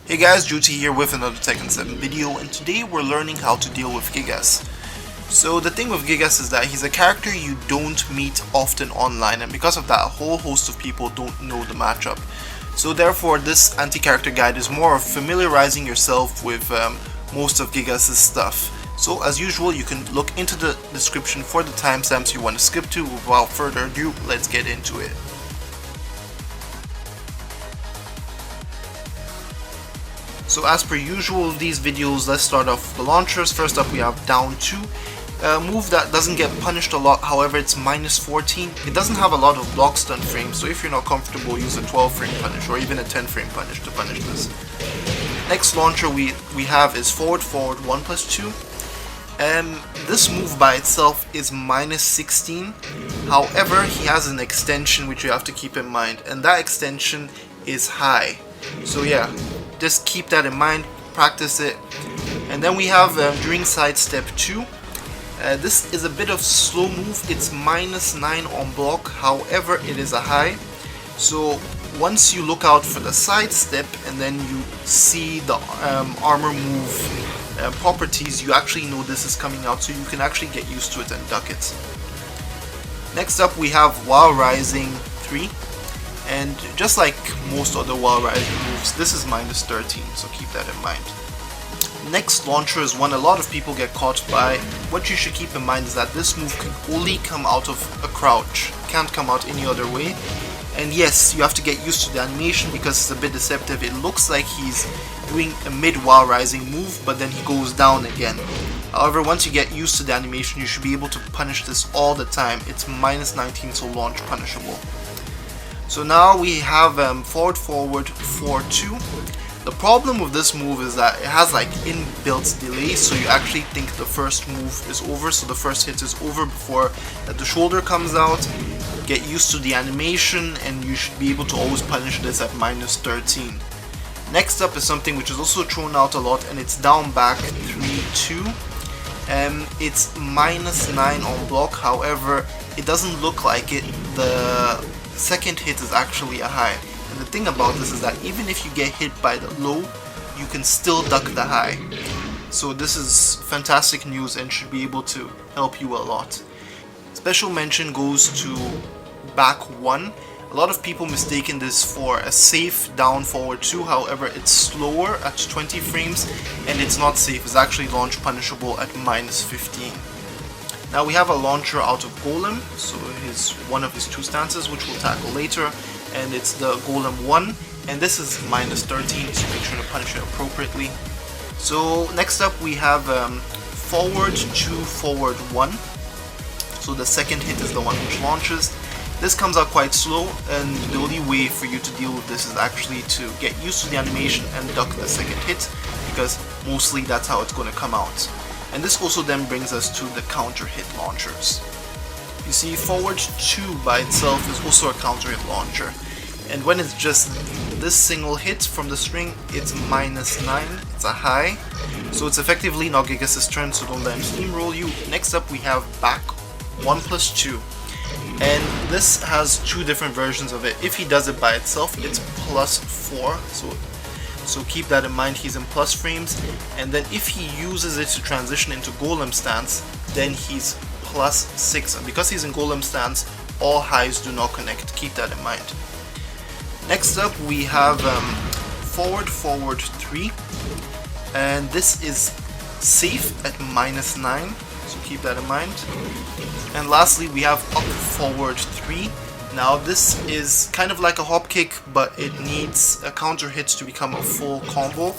Hey guys, Jehuty here with another Tekken 7 video, and today we're learning how to deal with Gigas. So the thing with Gigas is that he's a character you don't meet often online, and because of that a whole host of people don't know the matchup. So therefore this anti-character guide is more of familiarizing yourself with most of Gigas' stuff. So as usual, you can look into the description for the timestamps you want to skip to. Without further ado, let's get into it. So as per usual these videos, let's start off with the launchers. First up we have down 2. Move that doesn't get punished a lot, however it's minus 14. It doesn't have a lot of block stun frames, so if you're not comfortable, use a 12 frame punish or even a 10 frame punish to punish this. Next launcher we have is forward 1+2. This move by itself is minus 16. However, he has an extension which you have to keep in mind, and that extension is high. So yeah, just keep that in mind, practice it. And then we have during sidestep 2. This is a bit of slow move. It's minus 9 on block, however it is a high. So once you look out for the sidestep and then you see the armor move properties, you actually know this is coming out, so you can actually get used to it and duck it. Next up we have while rising 3. And just like most other while rising moves, this is minus 13, so keep that in mind. Next launcher is one a lot of people get caught by. What you should keep in mind is that this move can only come out of a crouch, can't come out any other way. And yes, you have to get used to the animation because it's a bit deceptive. It looks like he's doing a mid while rising move, but then he goes down again. However, once you get used to the animation, you should be able to punish this all the time. It's minus 19, so launch punishable. So now we have forward 4-2. The problem with this move is that it has like inbuilt delay, so you actually think the first move is over, so the first hit is over before the shoulder comes out. Get used to the animation and you should be able to always punish this at minus 13. Next up is something which is also thrown out a lot, and it's down back 3-2. It's minus 9 on block, however it doesn't look like it. The second hit is actually a high, and the thing about this is that even if you get hit by the low, you can still duck the high. So this is fantastic news and should be able to help you a lot. Special mention goes to back 1. A lot of people mistaken this for a safe down forward 2, however it's slower at 20 frames and it's not safe. It's actually launch punishable at minus 15. Now we have a launcher out of Golem, so one of his 2 stances which we'll tackle later, and it's the Golem 1, and this is minus 13, so make sure to punish it appropriately. So next up we have forward 1. So the second hit is the one which launches. This comes out quite slow, and the only way for you to deal with this is actually to get used to the animation and duck the second hit, because mostly that's how it's going to come out. And this also then brings us to the counter hit launchers. You see, forward 2 by itself is also a counter hit launcher, and when it's just this single hit from the string, it's minus 9, it's a high, so it's effectively now Gigas' turn, so don't let him steamroll you. Next up we have back 1+2, and this has 2 different versions of it. If he does it by itself, it's plus 4, so keep that in mind. He's in plus frames, and then if he uses it to transition into Golem stance, then he's plus 6, and because he's in Golem stance, all highs do not connect. Keep that in mind. Next up we have forward 3, and this is safe at minus 9, so keep that in mind. And lastly we have up forward 3. Now this is kind of like a hop kick, but it needs a counter hit to become a full combo.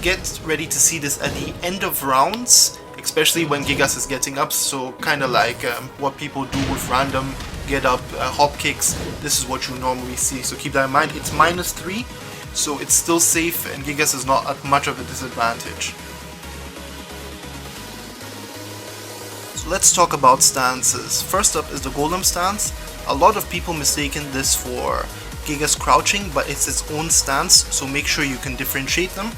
Get ready to see this at the end of rounds, especially when Gigas is getting up, so kind of like what people do with random get up hop kicks. This is what you normally see, so keep that in mind. It's minus 3, so it's still safe and Gigas is not at much of a disadvantage. Let's talk about stances. First up is the Golem stance. A lot of people mistaken this for Gigas crouching, but it's its own stance, so make sure you can differentiate them.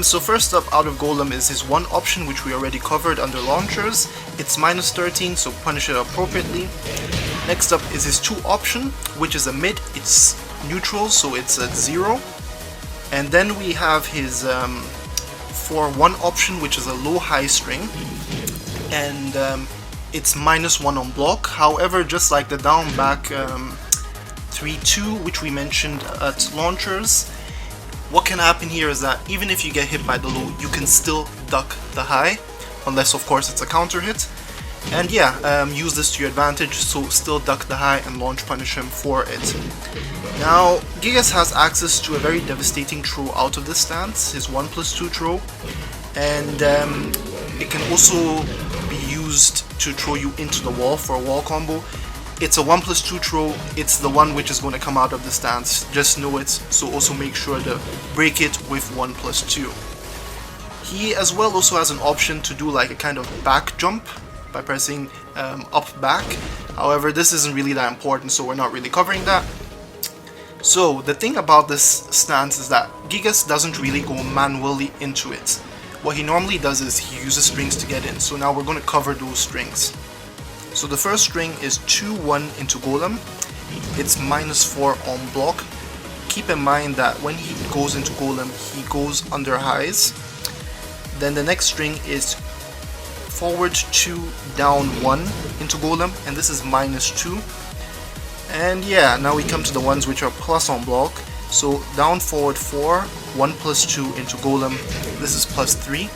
So first up out of Golem is his 1 option, which we already covered under launchers. It's minus 13, so punish it appropriately. Next up is his 2 option, which is a mid. It's neutral, so it's at 0. And then we have his 4-1 option, which is a low-high string, and it's -1 on block. However, just like the down-back 3-2, which we mentioned at launchers, what can happen here is that even if you get hit by the low, you can still duck the high, unless of course it's a counter hit. And yeah, use this to your advantage, so still duck the high and launch punish him for it. Now, Gigas has access to a very devastating throw out of this stance, his 1+2 throw, and it can also be used to throw you into the wall for a wall combo. It's a 1+2 throw, it's the one which is going to come out of the stance, just know it, so also make sure to break it with 1+2. He as well also has an option to do like a kind of back jump by pressing up back. However, this isn't really that important, so we're not really covering that. So the thing about this stance is that Gigas doesn't really go manually into it. What he normally does is he uses strings to get in, so now we're going to cover those strings. So the first string is 2-1 into Golem. It's -4 on block. Keep in mind that when he goes into Golem, he goes under highs. Then the next string is forward 2, down 1 into Golem, and this is -2. And yeah, now we come to the ones which are plus on block. So down forward 4, 1+2 into Golem, this is +3.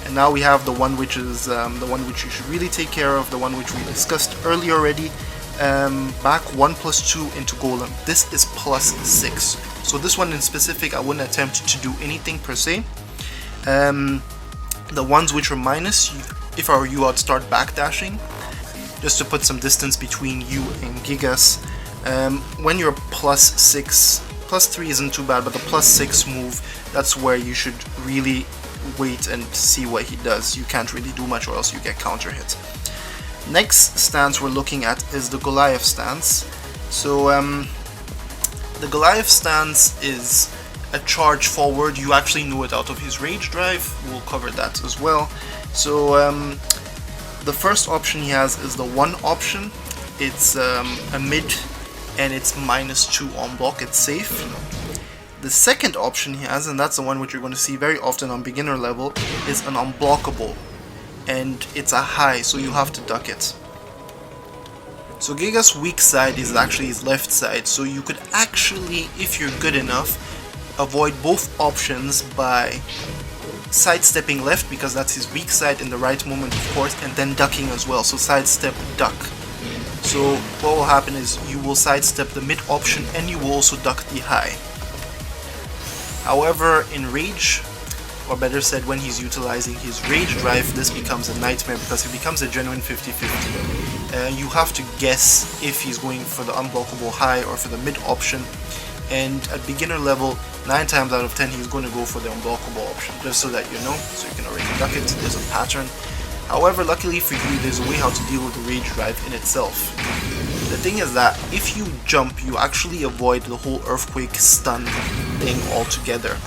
And now we have the one which is the one which you should really take care of, the one which we discussed earlier already. Back 1+2 into Golem, this is +6. So this one in specific, I wouldn't attempt to do anything per se. The ones which are minus, if I were you, I'd start backdashing, just to put some distance between you and Gigas. When you're +6, +3 isn't too bad, but the +6 move, that's where you should really wait and see what he does. You can't really do much or else you get counter hit. Next stance we're looking at is the Goliath stance. So the Goliath stance is a charge forward. You actually know it out of his rage drive, we'll cover that as well. So the first option he has is the 1 option. It's a mid and it's -2 on block, it's safe. The second option he has, and that's the one which you're going to see very often on beginner level, is an unblockable, and it's a high, so you have to duck it. So Gigas' weak side is actually his left side, so you could actually, if you're good enough, avoid both options by sidestepping left, because that's his weak side, in the right moment of course, and then ducking as well, so sidestep, duck. So what will happen is you will sidestep the mid option and you will also duck the high. However, in rage, or better said when he's utilizing his rage drive, this becomes a nightmare because it becomes a genuine 50-50. You have to guess if he's going for the unblockable high or for the mid option, and at beginner level, 9 times out of 10 he's going to go for the unblockable option, just so that you know, so you can already duck it. There's a pattern. However, luckily for you, there's a way how to deal with the rage drive in itself. The thing is that if you jump, you actually avoid the whole earthquake stun thing altogether.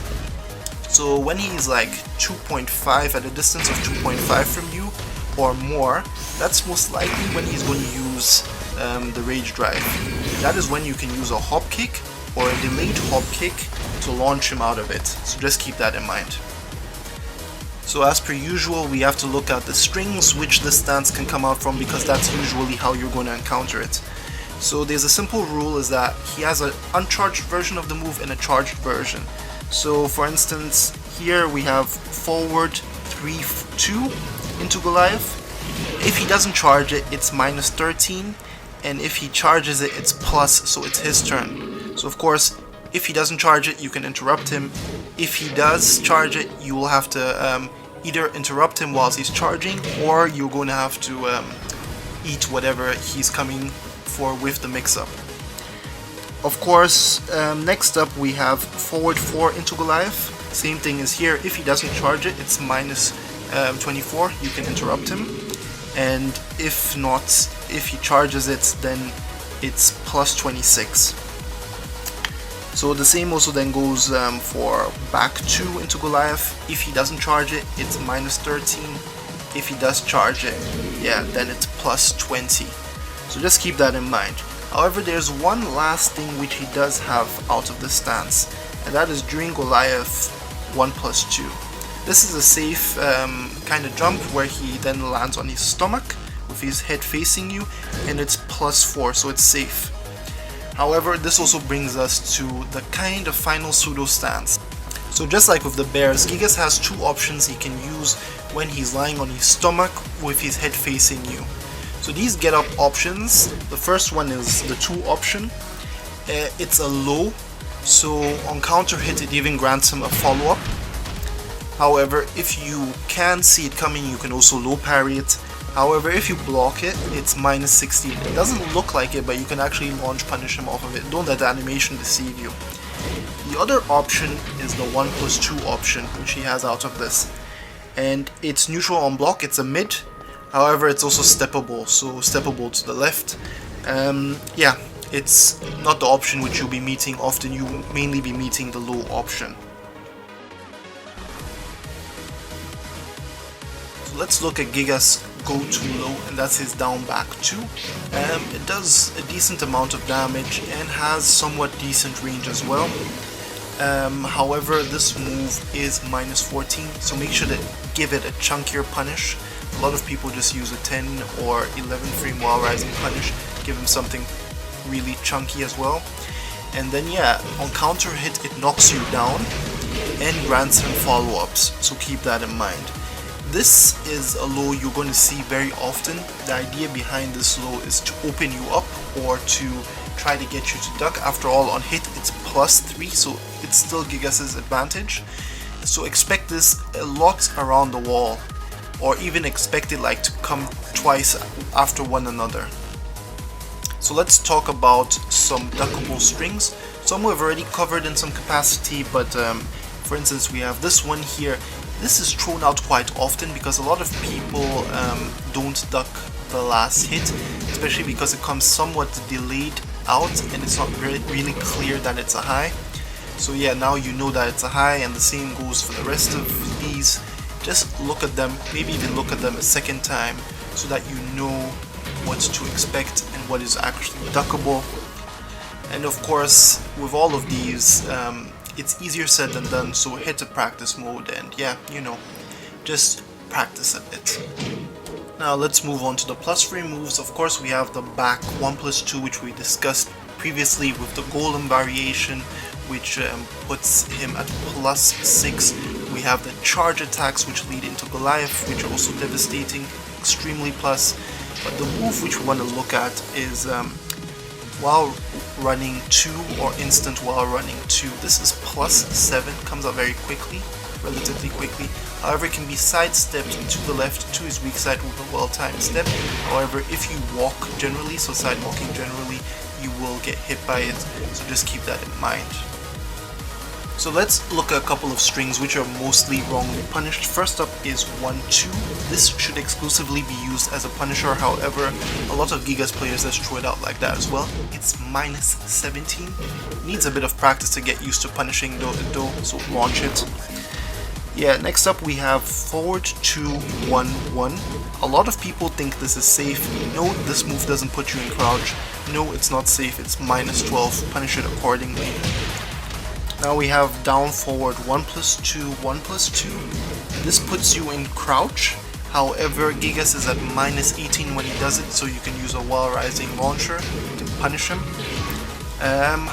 So when he's like 2.5, at a distance of 2.5 from you or more, that's most likely when he's going to use the rage drive. That is when you can use a hop kick or a delayed hop kick to launch him out of it. So just keep that in mind. So as per usual, we have to look at the strings which this stance can come out from, because that's usually how you're going to encounter it. So there's a simple rule, is that he has an uncharged version of the move and a charged version. So for instance, here we have forward 3-2 into Goliath. If he doesn't charge it, it's -13, and if he charges it, it's plus, so it's his turn. So of course, if he doesn't charge it, you can interrupt him. If he does charge it, you will have to either interrupt him whilst he's charging, or you're going to have to eat whatever he's coming for with the mix-up. Of course, next up we have forward 4 into Goliath. Same thing as here. If he doesn't charge it, it's -24. You can interrupt him, and if not, if he charges it, then it's +26. So the same also then goes for back 2 into Goliath. If he doesn't charge it, it's -13. If he does charge it, yeah, then it's +20. So just keep that in mind. However, there's one last thing which he does have out of the stance, and that is during Goliath 1+2. This is a safe kind of jump where he then lands on his stomach with his head facing you, and it's +4, so it's safe. However, this also brings us to the kind of final pseudo stance. So just like with the bears, Gigas has two options he can use when he's lying on his stomach with his head facing you. So these get up options, the first one is the 2 option. It's a low, so on counter hit it even grants him a follow-up. However, if you can see it coming, you can also low parry it. However, if you block it, it's -16. It doesn't look like it, but you can actually launch punish him off of it. Don't let the animation deceive you. The other option is the 1+2 option, which he has out of this. And it's neutral on block, it's a mid. However, it's also steppable, so steppable to the left. Yeah, it's not the option which you'll be meeting often. You will mainly be meeting the low option. So let's look at Gigas go too low, and that's his down back 2. It does a decent amount of damage and has somewhat decent range as well. However, this move is -14, so make sure to give it a chunkier punish. A lot of people just use a 10 or 11 frame while rising punish, give him something really chunky as well. And then yeah, on counter hit it knocks you down and grants him follow-ups, so keep that in mind. This is a low you're going to see very often. The idea behind this low is to open you up or to try to get you to duck. After all, on hit it's +3, so it's still Gigas' advantage. So expect this a lot around the wall, or even expect it like to come twice after one another. So let's talk about some duckable strings. Some we've already covered in some capacity, but for instance we have this one here. This is thrown out quite often because a lot of people don't duck the last hit, especially because it comes somewhat delayed out and it's not really clear that it's a high. So yeah, now you know that it's a high, and the same goes for the rest of these. Just look at them, maybe even look at them a second time so that you know what to expect and what is actually duckable. And of course, with all of these, it's easier said than done, so hit the practice mode and yeah, you know, just practice a bit. Now let's move on to the plus frame moves. Of course we have the back 1+2, which we discussed previously with the golem variation, which puts him at +6. We have the charge attacks which lead into Goliath, which are also devastating, extremely plus. But the move which we want to look at is while running 2 or instant while running 2. This is +7, comes out very quickly, relatively quickly. However, it can be sidestepped to the left to his weak side with a well-timed step. However, if you walk generally, so side walking generally, you will get hit by it, so just keep that in mind. So let's look at a couple of strings which are mostly wrongly punished. First up is 1-2. This should exclusively be used as a punisher, however, a lot of Gigas players just throw it out like that as well. It's -17. Needs a bit of practice to get used to punishing though, so launch it. Yeah, next up we have forward 2-1-1. A lot of people think this is safe. No, this move doesn't put you in crouch. No, it's not safe, it's -12. Punish it accordingly. Now we have down forward 1+2, 1+2. This puts you in crouch. However, Gigas is at -18 when he does it, so you can use a while rising launcher to punish him.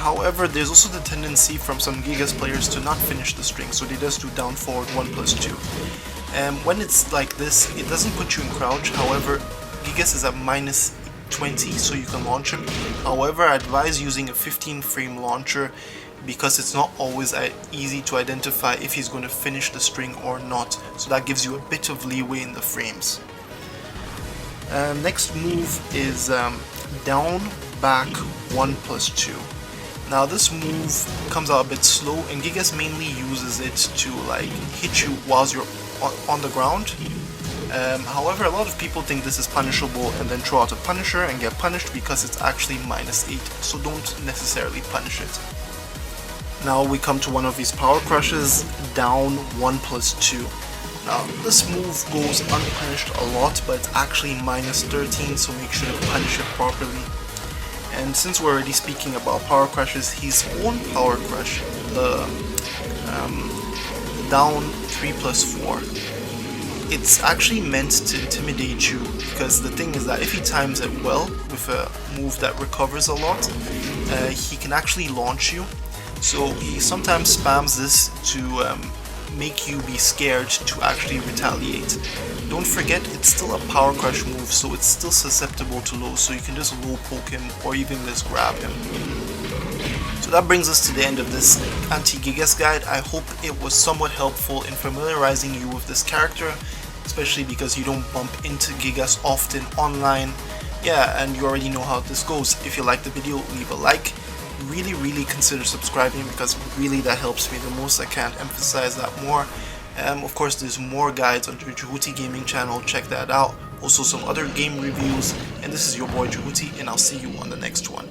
However, there's also the tendency from some Gigas players to not finish the string, so they just do down forward 1+2. When it's like this, it doesn't put you in crouch. However, Gigas is at -20, so you can launch him. However, I advise using a 15 frame launcher because it's not always easy to identify if he's going to finish the string or not, so that gives you a bit of leeway in the frames. Next move is down back 1+2. Now this move comes out a bit slow, and Gigas mainly uses it to like hit you whilst you're on the ground. However, a lot of people think this is punishable and then throw out a punisher and get punished because it's actually -8, so don't necessarily punish it. Now we come to one of these power crushes, down 1+2. Now this move goes unpunished a lot, but it's actually -13, so make sure to punish it properly. And since we're already speaking about power crushes, his own power crush the down 3+4. It's actually meant to intimidate you, because the thing is that if he times it well with a move that recovers a lot, he can actually launch you. So he sometimes spams this to make you be scared to actually retaliate. Don't forget, it's still a power crush move, so it's still susceptible to low, so you can just low poke him or even just grab him. So that brings us to the end of this anti-Gigas guide. I hope it was somewhat helpful in familiarizing you with this character, especially because you don't bump into Gigas often online. Yeah, and you already know how this goes. If you like the video, leave a like. Really consider subscribing, because really that helps me the most. I can't emphasize that more. Of course, there's more guides on your Jehuty Gaming channel, check that out. Also some other game reviews, and this is your boy Jehuty, and I'll see you on the next one.